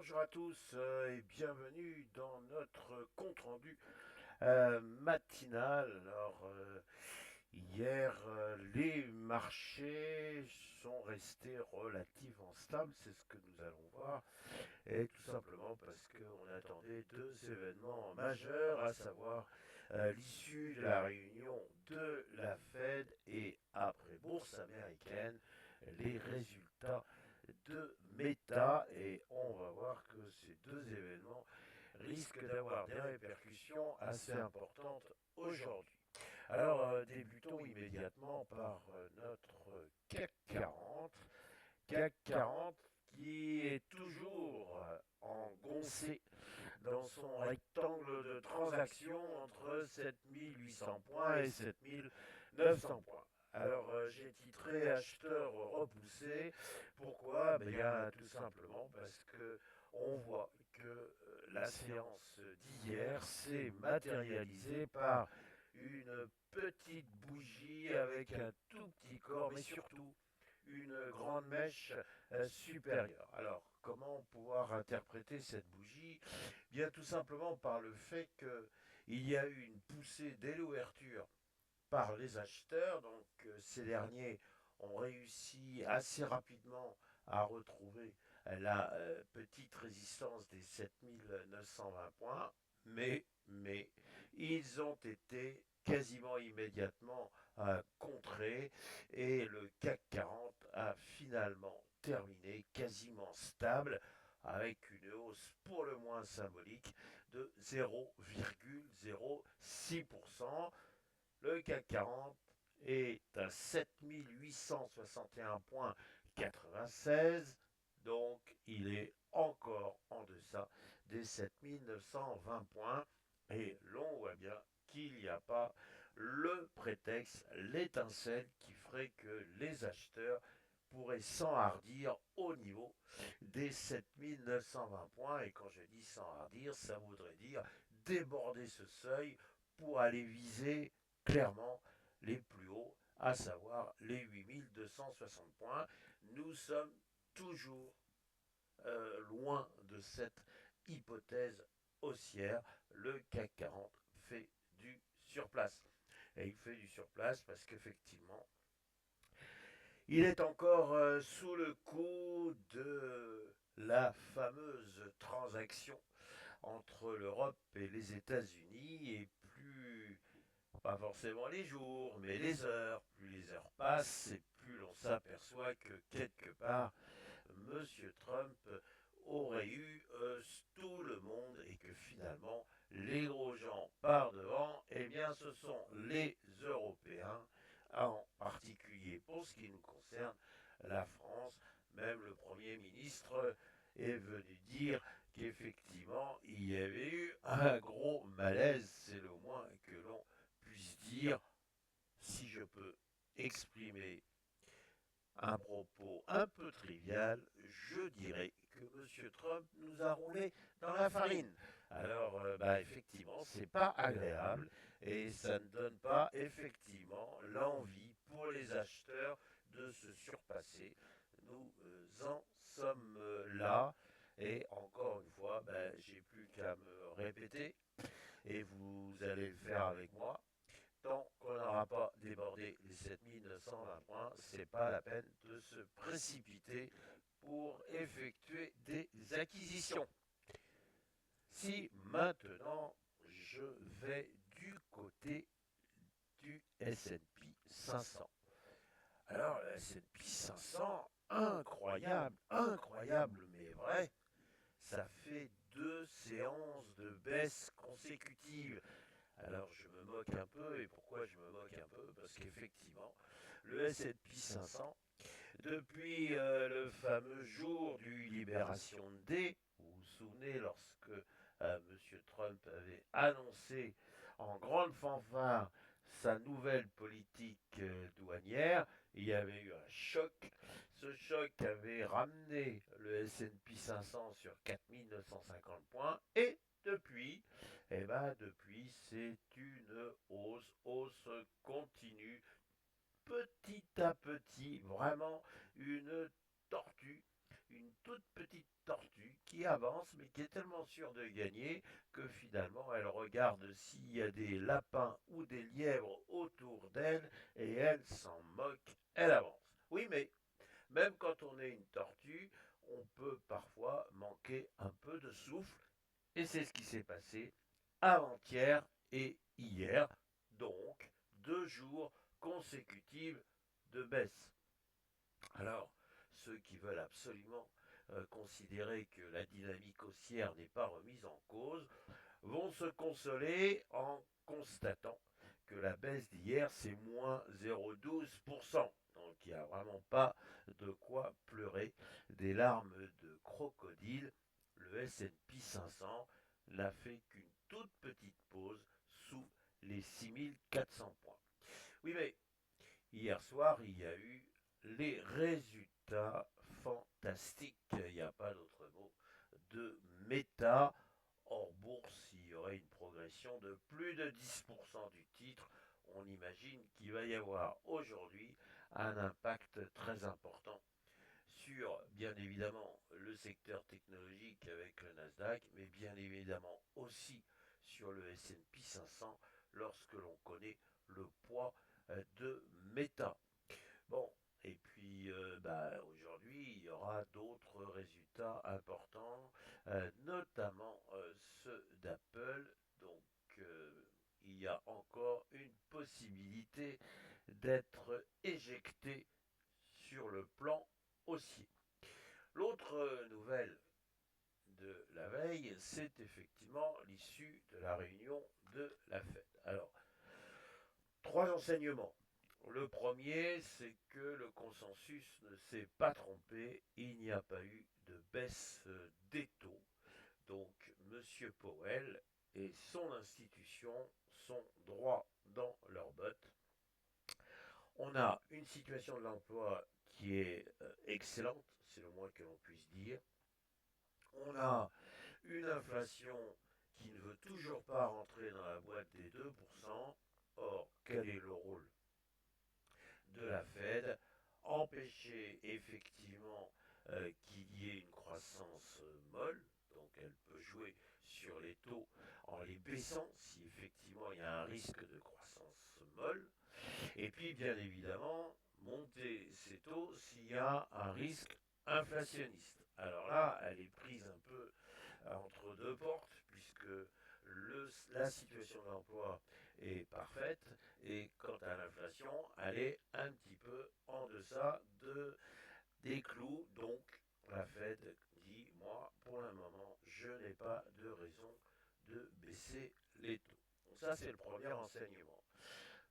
Bonjour à tous et bienvenue dans notre compte-rendu matinal. Hier, les marchés sont restés relativement stables, c'est ce que nous allons voir, et tout simplement parce qu'on attendait deux événements majeurs, à savoir l'issue de la réunion de la Fed et après bourse américaine, les résultats de Meta, et on va voir que ces deux événements risquent d'avoir des répercussions assez importantes aujourd'hui. Débutons immédiatement par notre CAC 40. CAC 40 qui est toujours engoncé dans son rectangle de transaction entre 7800 points et 7900 points. J'ai titré acheteur repoussé. Pourquoi? Bien, tout simplement parce que on voit que la séance d'hier s'est matérialisée par une petite bougie avec un tout petit corps, mais surtout une grande mèche supérieure. Alors, comment pouvoir interpréter cette bougie? Bien, tout simplement par le fait qu'il y a eu une poussée dès l'ouverture par les acheteurs. Ces derniers ont réussi assez rapidement à retrouver la petite résistance des 7920 points, mais ils ont été quasiment immédiatement contrés, et le CAC 40 a finalement terminé quasiment stable avec une hausse pour le moins symbolique de 0,06%. Le CAC 40 est à 7861,96, donc il est encore en deçà des 7920 points, et l'on voit bien qu'il n'y a pas le prétexte, l'étincelle qui ferait que les acheteurs pourraient s'enhardir au niveau des 7920 points. Et quand je dis s'enhardir, ça voudrait dire déborder ce seuil pour aller viser clairement les plus hauts, à savoir les 8260 points. Nous sommes toujours loin de cette hypothèse haussière. Le CAC 40 fait du surplace. Et il fait du surplace parce qu'effectivement, il est encore sous le coup de la fameuse transaction entre l'Europe et les États-Unis, et plus, pas forcément les jours, mais les heures, plus les heures passent et plus l'on s'aperçoit que quelque part, Monsieur Trump aurait eu tout le monde, et que finalement les gros gens par devant, eh bien ce sont les Européens, en particulier pour ce qui nous concerne, la France. Même le Premier ministre est venu dire qu'effectivement il y avait eu un gros malaise, c'est le moins que l'on puisse dire. Si je peux exprimer un propos un peu trivial, je dirais que M. Trump nous a roulé dans la farine. Effectivement, c'est pas agréable, et ça ne donne pas effectivement l'envie pour les acheteurs de se surpasser. Nous en sommes là, et encore une fois, j'ai plus qu'à me répéter, et vous allez le faire avec moi. Tant qu'on n'aura pas débordé les 7920 points, c'est pas la peine de se précipiter pour effectuer des acquisitions. Si maintenant je vais du côté du S&P 500. Alors le S&P 500, incroyable, incroyable, mais vrai, ça fait deux séances de baisse consécutives. Alors je me moque un peu, et pourquoi je me moque un peu? Parce qu'effectivement, le S&P 500, depuis le fameux jour du Libération Day, vous vous souvenez, lorsque M. Trump avait annoncé en grande fanfare sa nouvelle politique douanière, il y avait eu un choc. Ce choc avait ramené le S&P 500 sur 4950 points, et depuis, c'est une hausse continue, petit à petit, vraiment une tortue, une toute petite tortue qui avance, mais qui est tellement sûre de gagner que finalement elle regarde s'il y a des lapins ou des lièvres autour d'elle et elle s'en moque, elle avance. Oui, mais même quand on est une tortue, on peut parfois manquer un peu de souffle et c'est ce qui s'est passé avant-hier et hier, donc 2 jours consécutifs de baisse. Alors, ceux qui veulent absolument considérer que la dynamique haussière n'est pas remise en cause vont se consoler en constatant que la baisse d'hier c'est moins 0,12%. Donc il n'y a vraiment pas de quoi pleurer des larmes de crocodile. Le S&P 500 n'a fait qu'une toute petite pause sous les 6400 points. Oui, mais hier soir, il y a eu les résultats fantastiques, il n'y a pas d'autre mot, de Meta. Hors bourse, il y aurait une progression de plus de 10% du titre. On imagine qu'il va y avoir aujourd'hui un impact très important sur, bien évidemment, le secteur technologique avec le Nasdaq, mais bien évidemment aussi sur le S&P 500 lorsque l'on connaît le poids de Meta. Bon, et puis aujourd'hui, il y aura d'autres résultats importants, notamment ceux d'Apple. Donc, il y a encore une possibilité d'être éjecté sur le plan haussier. L'autre nouvelle de la veille, c'est effectivement l'issue de la réunion de la Fed. Alors, 3 enseignements. Le premier, c'est que le consensus ne s'est pas trompé, il n'y a pas eu de baisse des taux. Donc M. Powell et son institution sont droits dans leurs bottes. On a une situation de l'emploi qui est excellente, c'est le moins que l'on puisse dire. On a une inflation qui ne veut toujours pas rentrer dans la boîte des 2%. Or, quel est le rôle de la Fed? Empêcher effectivement qu'il y ait une croissance molle, donc elle peut jouer sur les taux en les baissant si effectivement il y a un risque de croissance molle, et puis bien évidemment monter ces taux s'il y a un risque inflationniste. Alors là, elle est prise un peu entre deux portes, puisque la situation de l'emploi est parfaite, et quant à l'inflation, elle est un petit peu en deçà des clous. Donc la Fed dit, moi, pour le moment, je n'ai pas de raison de baisser les taux. Donc ça, c'est le premier enseignement.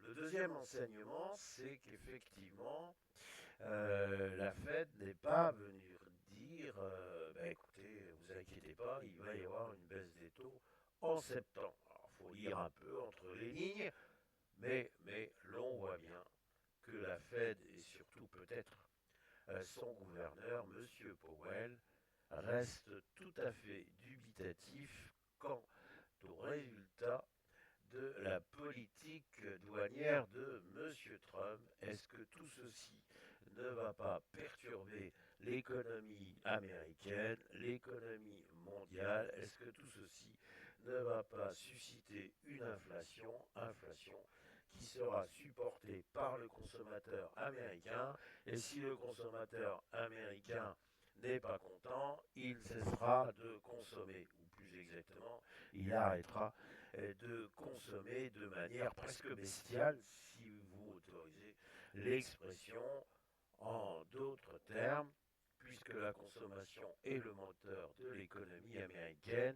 Le deuxième enseignement, c'est qu'effectivement, la Fed n'est pas venue dire, écoutez, vous inquiétez pas, il va y avoir une baisse des taux en septembre. Alors, il faut lire un peu entre les lignes, mais l'on voit bien que la Fed et surtout peut-être son gouverneur, M. Powell, reste tout à fait dubitatif quant aux résultats de la politique douanière de M. Trump. Est-ce que tout ceci ne va pas perturber l'économie américaine, l'économie mondiale? Est-ce que tout ceci ne va pas susciter une inflation qui sera supportée par le consommateur américain? Et si le consommateur américain n'est pas content, il cessera de consommer, ou plus exactement, il arrêtera de consommer de manière presque bestiale, si vous autorisez l'expression. En d'autres termes, puisque la consommation est le moteur de l'économie américaine,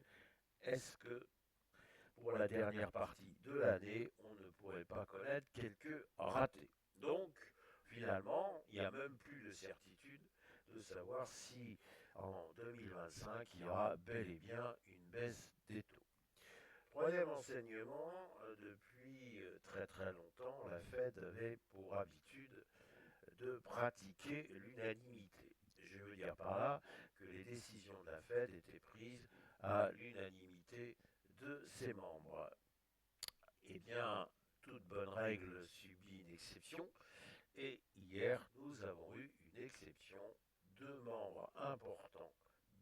est-ce que pour la dernière partie de l'année, on ne pourrait pas connaître quelques ratés? Donc, finalement, il n'y a même plus de certitude de savoir si en 2025, il y aura bel et bien une baisse des taux. Troisième enseignement, depuis très très longtemps, la Fed avait pour habitude de pratiquer l'unanimité. Je veux dire par là que les décisions de la Fed étaient prises à l'unanimité de ses membres. Eh bien, toute bonne règle subit une exception, et hier, nous avons eu une exception. Deux membres importants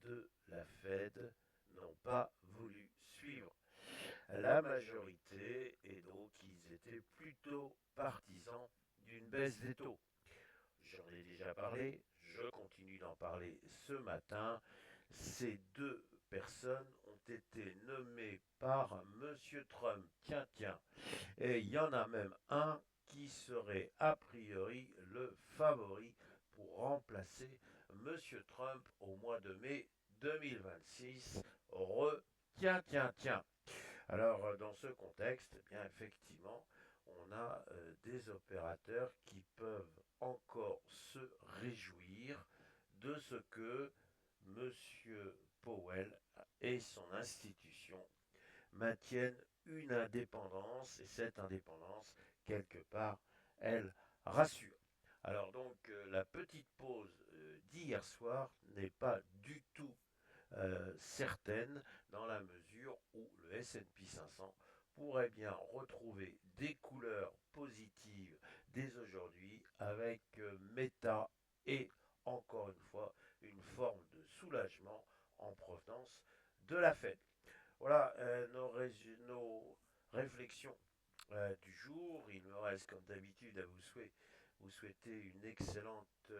de la Fed majorité, et donc ils étaient plutôt partisans d'une baisse des taux. J'en ai déjà parlé, je continue d'en parler ce matin. Ces deux personnes ont été nommées par Monsieur Trump. Tiens, tiens. Et il y en a même un qui serait a priori le favori pour remplacer Monsieur Trump au mois de mai 2026. Tiens, tiens, tiens. Alors, dans ce contexte, eh bien effectivement, on a des opérateurs qui peuvent encore se réjouir de ce que Monsieur Powell et son institution maintiennent une indépendance, et cette indépendance, quelque part, elle rassure. Alors donc, la petite pause d'hier soir n'est pas du tout certaine dans la mesure où le S&P 500 pourrait bien retrouver des couleurs positives dès aujourd'hui avec Meta et encore une fois une forme de soulagement en provenance de la Fed. Voilà nos réflexions du jour. Il me reste comme d'habitude à vous souhaiter une excellente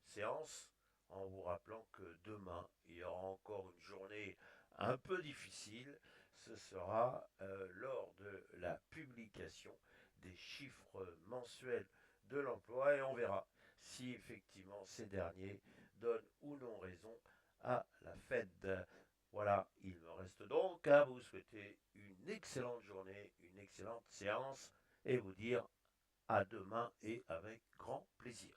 séance en vous rappelant que demain il y aura encore une journée un peu difficile. Ce sera lors de la publication des chiffres mensuels de l'emploi et on verra si effectivement ces derniers donnent ou non raison à la Fed. Voilà, il me reste donc à vous souhaiter une excellente journée, une excellente séance et vous dire à demain et avec grand plaisir.